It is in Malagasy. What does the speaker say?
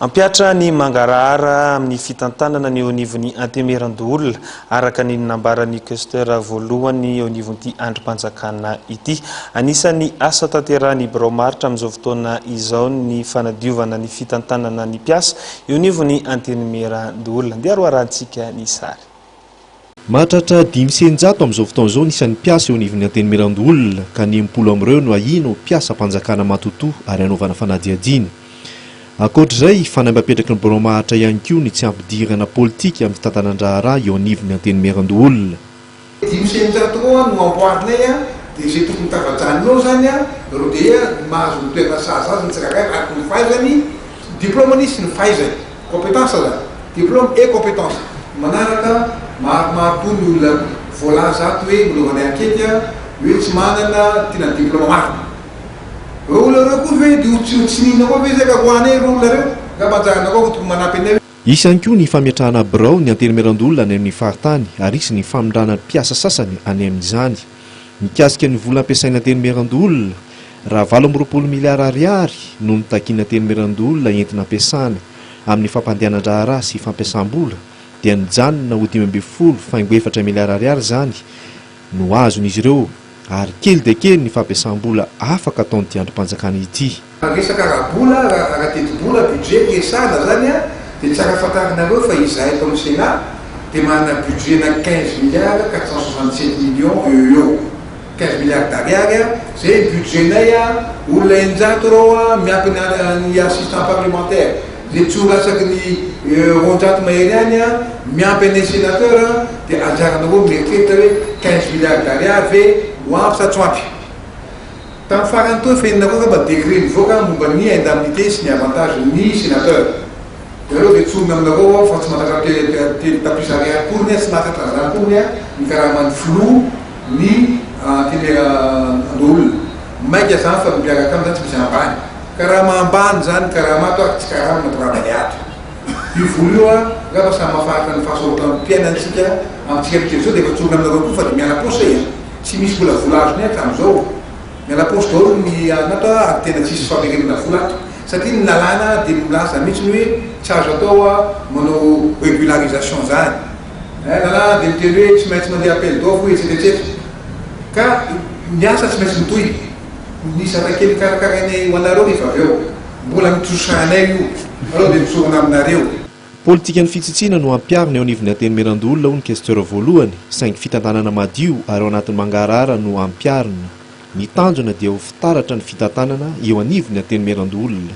Ampiatra ny mangarahara amin'ny fitantanana ny eo anivon'ny antemeran-doolona araka ny nambaran'ny questeur voalohany eo anivon'ity androm-panjakana ity. Anisan'ny asa tanterahany Braomaritra amin'izao fotoana izao ny fanadiovana ny fitantanana ny mpiasa eo anivon'ny antemeran-doolona. Andeha aroarantsika ny sary. Mahatratra 500 amin'izao fotoana izao nisan'ny mpiasa eo anivon'ny antemeran-doolona ka ny 10 amin'ireo no ahino mpiasa mpanjakana matotoa ary anaovana fanadihadiana. Ankoatr'izay, fanambapetraky ny Braomaritra ihany koa ny tsy ampidirana politika amin'ny fitantanan-draharaha eo anivon'ny antemeran-doolona. 500 no amboarinay dia izay tokony tavajanonao zany ro dia mahazo ny toerana sahaza azy ny tsirairay araky ny fahaizany diplômany sy ny fahaizany compétence zany diplôme et compétence manaraka maromaro koa ny olona voalaza ato hoe milovany ankety hoe tsy manana tena diplôme maro. Isany koa ny fametrahana birao ny antemeran-doolona any amin'ny faritany ary isy ny famindrana mpiasa sasany any amin'izany. Mikasika ny vola ampiasaina antemeran-doolona raha 20 miliara ariary no nitakiana antemeran-doolona entina ampiasana amin'ny fampandehanan-draharaha sy fampiasam-bola dia nijanona ho 5.4 miliara ariary zany no azon'izy ireo. Ary kely dia kely ny fampiasam-bola afaka ataon'ity androm-panjakana ity. Resaka raha-bola, raha teti-bola, budget resana zany dia tsara fantarinareo fa izahay tao amin'ny Sénat dia manana budget na 15 milliards 467 millions euro. 15 milliards d'ariary zay budgetnay olona eninjato reo miampy ny assistant parlementaire. Zay tsorasaky ny ronjato mahery any miampy ny sénateur dia anjaranareo mieritreritry hoe 15 milliards d'ariary ve hoampy sa tsy hoampy. Tamin'ny farany toy fenonareo ka mba décret nivoaka momba ny indemnité sy ny avantage ny sénateur. Ireo dia tsorina aminareo fa tsy mahatratra tely-tapiso ariary koriny tsy mahatratra zany koriny ny karamany flou ny antemeran-doolona. Maika zany fa mipiaraka aminy zany tsy misy ambany. Karama ambany zany karamato tsy karama matorana ato. Io vola io raha samy mahafaritra ny fahasarotan'ny mpiainantsika amintsika rehetra zao dia efa tsorina aminareo koa fa dia miala posy tsy misy vola azony hatramin'izao. Miala posy daholo ny anato ary tena tsisy fampirenena vola ato satria ny lalàna dia milaza mihitsy hoe tsy azo atao manao régularisation zany. Lalàna dia miteny hoe tsy maintsy mandeha appel d'offre etsetera ka miasa tsy maintsy mitohy. Nisy atakely karakarainay ho anareo rehefa avy eo mbola mitsosanay io aleo dia misorona aminareo. Politikan'ny fitsitsina no ampiarina eo anivon'ny antemeran-doolona ho ny questeur voalohany saingy fitantanana madio ary ao anatin'ny mangarahara no ampiarina. Ny tanjona dia ho fitaratra ny fitantanana eo anivon'ny antemeran-doolona.